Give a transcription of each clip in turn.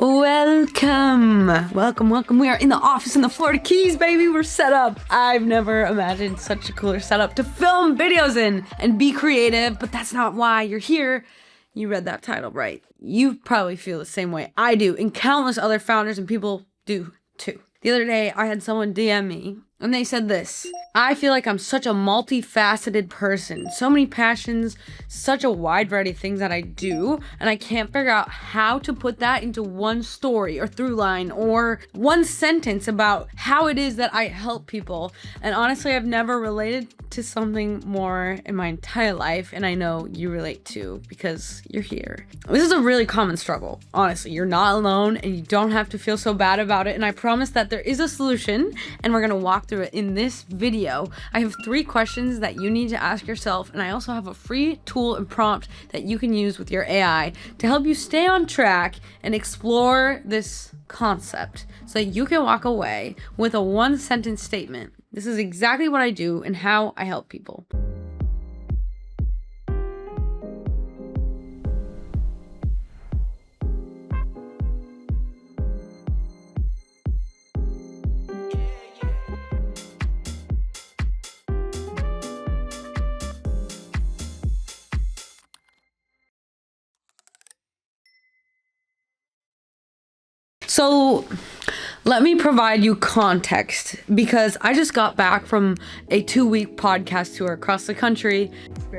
Welcome. We are in the office in the Florida Keys, baby. We're set up. I've never imagined such a cooler setup to film videos in and be creative, but that's not why you're here. You read that title right. You probably feel the same way I do, and countless other founders and people do too. The other day, I had someone DM me, and they said this: I feel like I'm such a multifaceted person, so many passions, such a wide variety of things that I do, and I can't figure out how to put that into one story or through line or one sentence about how it is that I help people. And honestly, I've never related to something more in my entire life, and I know you relate too because you're here. This is a really common struggle. Honestly, you're not alone, and you don't have to feel so bad about it, and I promise that there is a solution, and we're gonna walk through it in this video. I have 3 questions that you need to ask yourself, and I also have a free tool and prompt that you can use with your AI to help you stay on track and explore this concept so that you can walk away with a 1-sentence statement. This is exactly what I do and how I help people. So let me provide you context, because I just got back from a 2-week podcast tour across the country.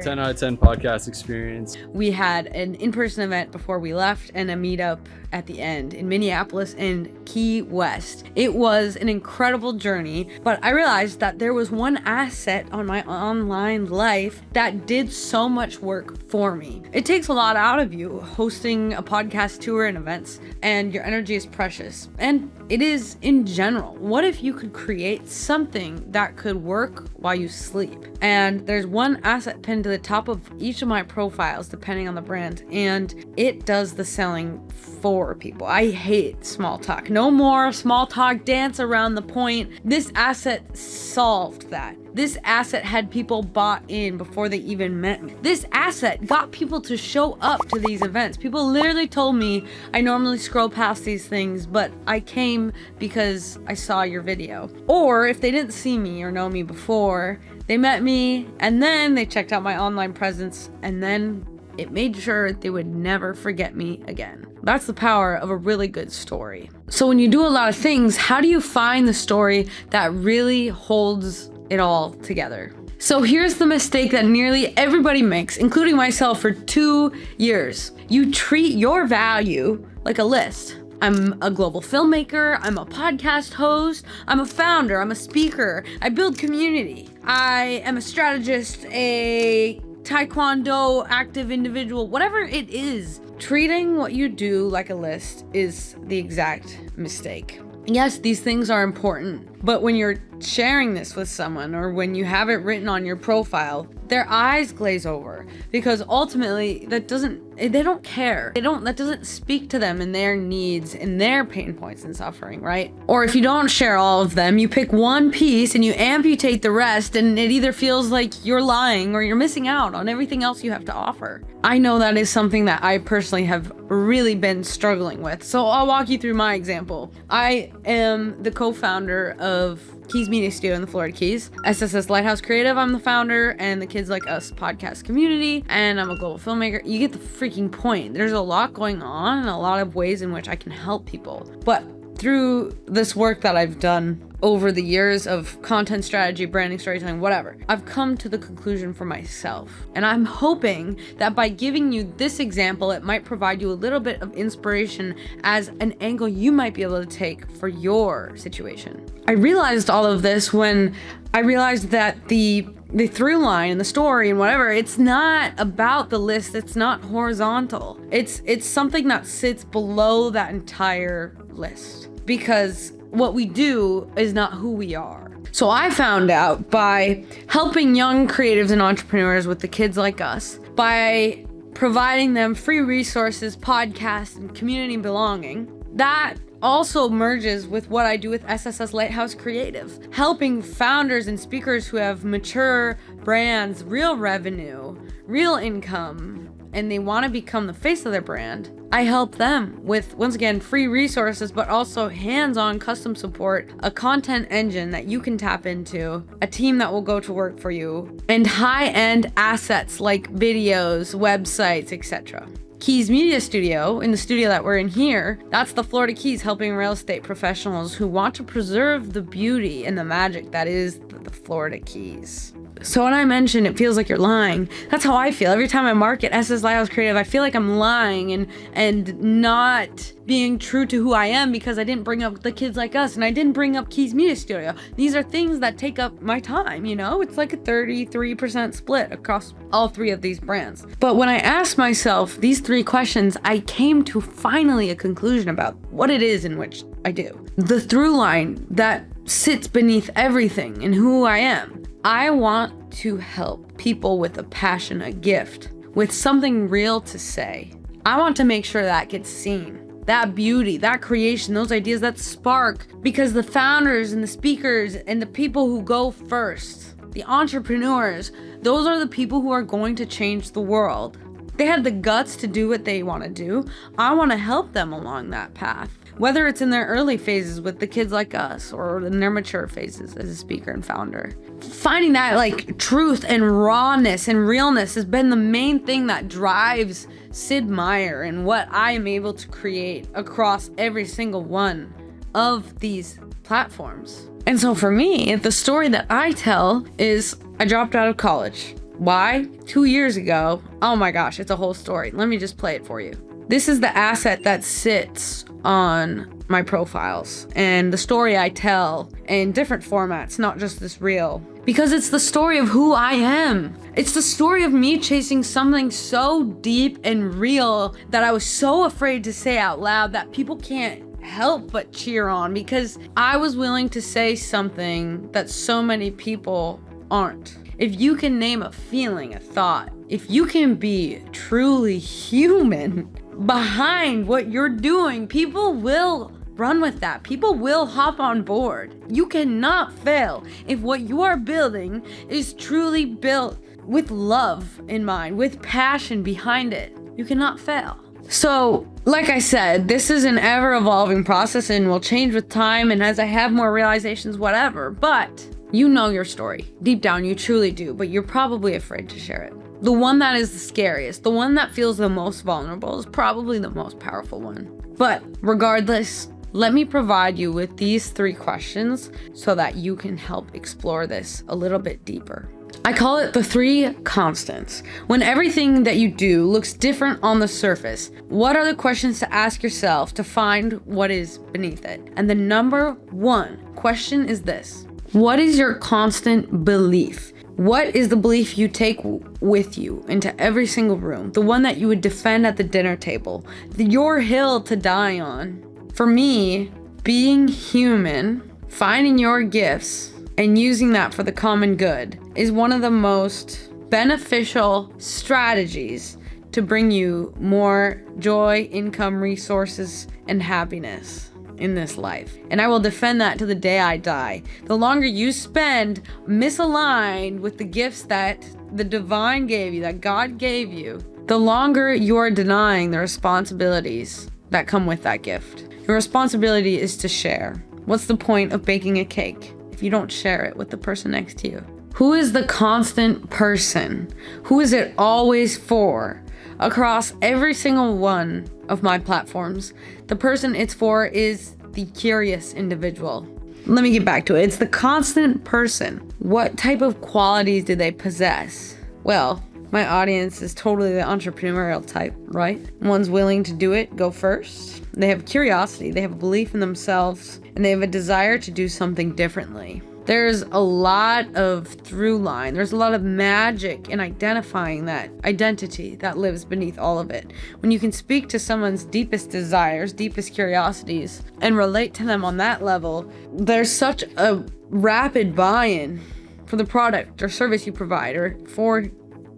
10 out of 10 podcast experience. We had an in-person event before we left and a meetup at the end in Minneapolis and Key West. It was an incredible journey, but I realized that there was one asset on my online life that did so much work for me. It takes a lot out of you hosting a podcast tour and events, and your energy is precious. And it is in general. What if you could create something that could work while you sleep? And there's one asset pinned to the top of each of my profiles, depending on the brand, and it does the selling for people. I hate small talk. No more small talk, dance around the point. This asset solved that. This asset had people bought in before they even met me. This asset got people to show up to these events. People literally told me, I normally scroll past these things, but I came because I saw your video. Or if they didn't see me or know me before, they met me and then they checked out my online presence, and then it made sure they would never forget me again. That's the power of a really good story. So when you do a lot of things, how do you find the story that really holds it all together? So here's the mistake that nearly everybody makes, including myself, for 2 years. You treat your value like a list. I'm a global filmmaker, I'm a podcast host, I'm a founder, I'm a speaker, I build community, I am a strategist, a taekwondo active individual, whatever it is. Treating what you do like a list is the exact mistake. Yes, these things are important, but when you're sharing this with someone or when you have it written on your profile, their eyes glaze over, because ultimately they don't care. That doesn't speak to them and their needs and their pain points and suffering, right? Or if you don't share all of them, you pick one piece and you amputate the rest, and it either feels like you're lying or you're missing out on everything else you have to offer. I know that is something that I personally have really been struggling with. So I'll walk you through my example. I am the co-founder of Keys Media Studio in the Florida Keys, SSS Lighthouse Creative, I'm the founder, and the Kids Like Us podcast community, and I'm a global filmmaker. You get the freaking point. There's a lot going on and a lot of ways in which I can help people. But through this work that I've done over the years of content strategy, branding, storytelling, whatever, I've come to the conclusion for myself. And I'm hoping that by giving you this example, it might provide you a little bit of inspiration as an angle you might be able to take for your situation. I realized all of this when I realized that the through line and the story and whatever, it's not about the list. It's not horizontal. It's something that sits below that entire list, because what we do is not who we are. So I found out by helping young creatives and entrepreneurs with the Kids Like Us, by providing them free resources, podcasts, and community belonging, that also merges with what I do with SSS Lighthouse Creative, helping founders and speakers who have mature brands, real revenue, real income, and they want to become the face of their brand, I help them with, once again, free resources, but also hands-on custom support, a content engine that you can tap into, a team that will go to work for you, and high-end assets like videos, websites, etc. Keys Media Studio, in the studio that we're in here, that's the Florida Keys, helping real estate professionals who want to preserve the beauty and the magic that is the Florida Keys. So when I mention it feels like you're lying, that's how I feel. Every time I market SSS Lighthouse Creative, I feel like I'm lying and not being true to who I am because I didn't bring up the Kids Like Us and I didn't bring up Keys Media Studio. These are things that take up my time, you know? It's like a 33% split across all three of these brands. But when I asked myself these three questions, I came to finally a conclusion about what it is in which I do. The through line that sits beneath everything and who I am. I want to help people with a passion, a gift, with something real to say. I want to make sure that gets seen. That beauty, that creation, those ideas, that spark, because the founders and the speakers and the people who go first, the entrepreneurs, those are the people who are going to change the world. They have the guts to do what they want to do. I want to help them along that path. Whether it's in their early phases with the Kids Like Us or in their mature phases as a speaker and founder. Finding that like truth and rawness and realness has been the main thing that drives Sid Meier and what I am able to create across every single one of these platforms. And so for me, the story that I tell is I dropped out of college. Why? 2 years ago. Oh my gosh, it's a whole story. Let me just play it for you. This is the asset that sits on my profiles and the story I tell in different formats, not just this reel, because it's the story of who I am. It's the story of me chasing something so deep and real that I was so afraid to say out loud that people can't help but cheer on, because I was willing to say something that so many people aren't. If you can name a feeling, a thought, if you can be truly human behind what you're doing, people will run with that. People will hop on board. You cannot fail if what you are building is truly built with love in mind, with passion behind it. You cannot fail. So, like I said, this is an ever-evolving process and will change with time and as I have more realizations, whatever. But you know your story. Deep down, you truly do, but you're probably afraid to share it. The one that is the scariest, the one that feels the most vulnerable is probably the most powerful one. But regardless, let me provide you with these three questions so that you can help explore this a little bit deeper. I call it the three constants. When everything that you do looks different on the surface, what are the questions to ask yourself to find what is beneath it? And the number one question is this: what is your constant belief? What is the belief you take with you into every single room? The one that you would defend at the dinner table, your hill to die on. For me, being human, finding your gifts, and using that for the common good is one of the most beneficial strategies to bring you more joy, income, resources, and happiness in this life. And I will defend that to the day I die. The longer you spend misaligned with the gifts that the divine gave you, that God gave you, the longer you are denying the responsibilities that come with that gift. Your responsibility is to share. What's the point of baking a cake if you don't share it with the person next to you? Who is the constant person? Who is it always for? Across every single one of my platforms, the person it's for is the curious individual. Let me get back to it. It's the constant person. What type of qualities do they possess? Well, my audience is totally the entrepreneurial type, right? One's willing to do it, go first. They have curiosity, they have a belief in themselves, and they have a desire to do something differently. There's a lot of through line. There's a lot of magic in identifying that identity that lives beneath all of it. When you can speak to someone's deepest desires, deepest curiosities, and relate to them on that level, there's such a rapid buy-in for the product or service you provide, or for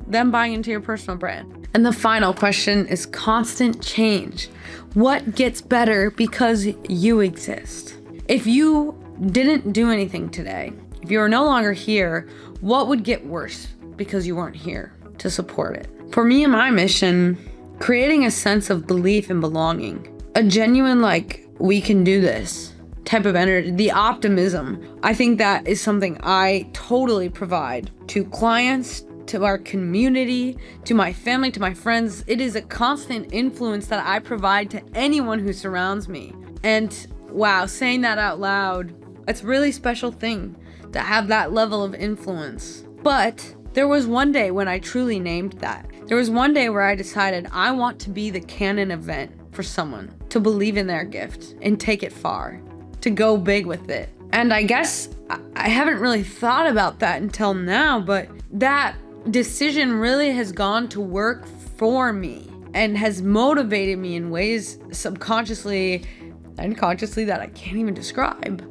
them buying into your personal brand. And the final question is constant change. What gets better because you exist? If you didn't do anything today, if you are no longer here, what would get worse because you weren't here to support it? For me and my mission, creating a sense of belief and belonging. A genuine, like, we can do this type of energy, the optimism. I think that is something I totally provide to clients, to our community, to my family, to my friends. It is a constant influence that I provide to anyone who surrounds me. And wow, saying that out loud, it's a really special thing to have that level of influence. But there was one day when I truly named that. There was one day where I decided I want to be the canon event for someone, to believe in their gift and take it far, to go big with it. And I guess I haven't really thought about that until now, but that decision really has gone to work for me and has motivated me in ways subconsciously and consciously that I can't even describe.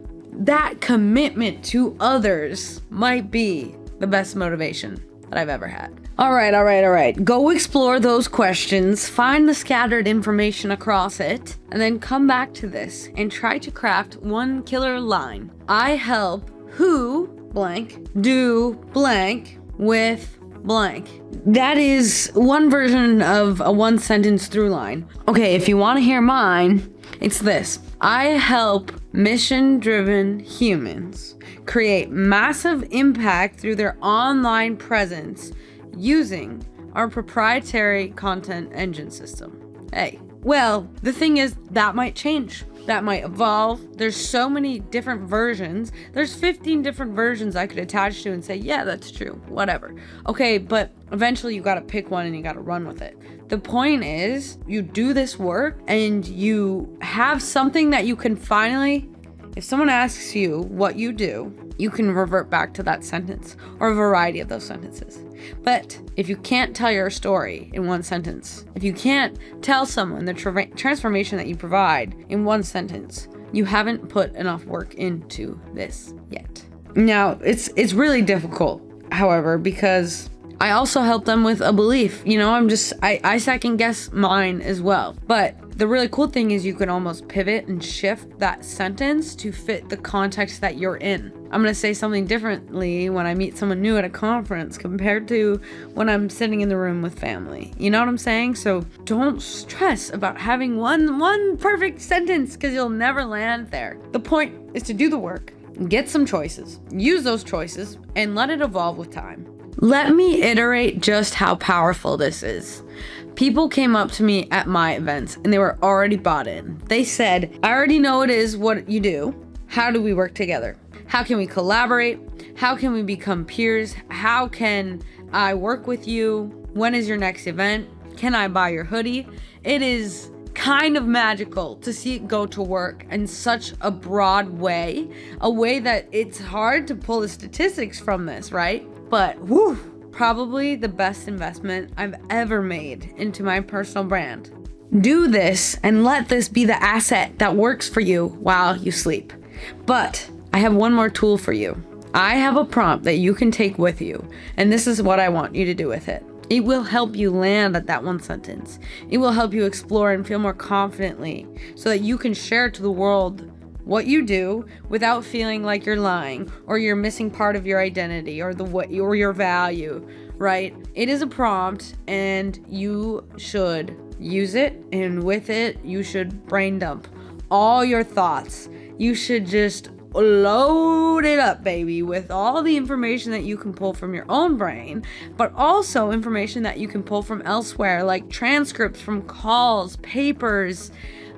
That commitment to others might be the best motivation that I've ever had. All right. Go explore those questions, find the scattered information across it, and then come back to this and try to craft one killer line. I help who blank do blank with blank. That is one version of a one sentence through line. Okay, if you want to hear mine, it's this. I help mission-driven humans create massive impact through their online presence using our proprietary content engine system. Hey, well, the thing is that might change. That might evolve. There's so many different versions. There's 15 different versions I could attach to and say, yeah, that's true, whatever. Okay, but eventually you gotta pick one and you gotta run with it. The point is, you do this work and you have something that you can finally, if someone asks you what you do, you can revert back to that sentence or a variety of those sentences. But if you can't tell your story in one sentence, if you can't tell someone the transformation that you provide in one sentence, you haven't put enough work into this yet. Now, it's really difficult, however, because I also help them with a belief. You know, I second guess mine as well. But the really cool thing is you can almost pivot and shift that sentence to fit the context that you're in. I'm going to say something differently when I meet someone new at a conference compared to when I'm sitting in the room with family. You know what I'm saying? So don't stress about having one perfect sentence because you'll never land there. The point is to do the work, get some choices, use those choices, and let it evolve with time. Let me iterate just how powerful this is. People came up to me at my events and they were already bought in. They said, I already know it is what you do. How do we work together? How can we collaborate? How can we become peers? How can I work with you? When is your next event? Can I buy your hoodie? It is kind of magical to see it go to work in such a broad way, a way that it's hard to pull the statistics from this, right? But whew, probably the best investment I've ever made into my personal brand. Do this and let this be the asset that works for you while you sleep. But I have one more tool for you. I have a prompt that you can take with you, and this is what I want you to do with it. It will help you land at that one sentence. It will help you explore and feel more confidently so that you can share to the world what you do without feeling like you're lying or you're missing part of your identity or or your value, right? It is a prompt and you should use it, and with it, you should brain dump all your thoughts. You should just load it up, baby, with all the information that you can pull from your own brain, but also information that you can pull from elsewhere, like transcripts from calls, papers,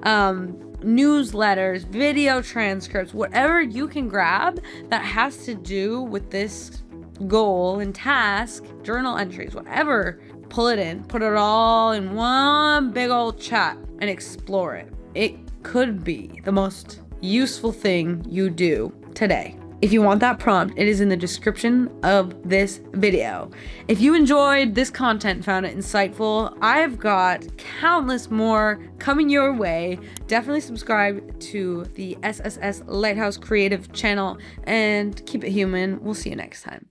newsletters, video transcripts, whatever you can grab that has to do with this goal and task, journal entries, whatever, pull it in, put it all in one big old chat and explore it. It could be the most useful thing you do today. If you want that prompt, it is in the description of this video. If you enjoyed this content, found it insightful, I've got countless more coming your way. Definitely subscribe to the SSS Lighthouse Creative channel and keep it human. We'll see you next time.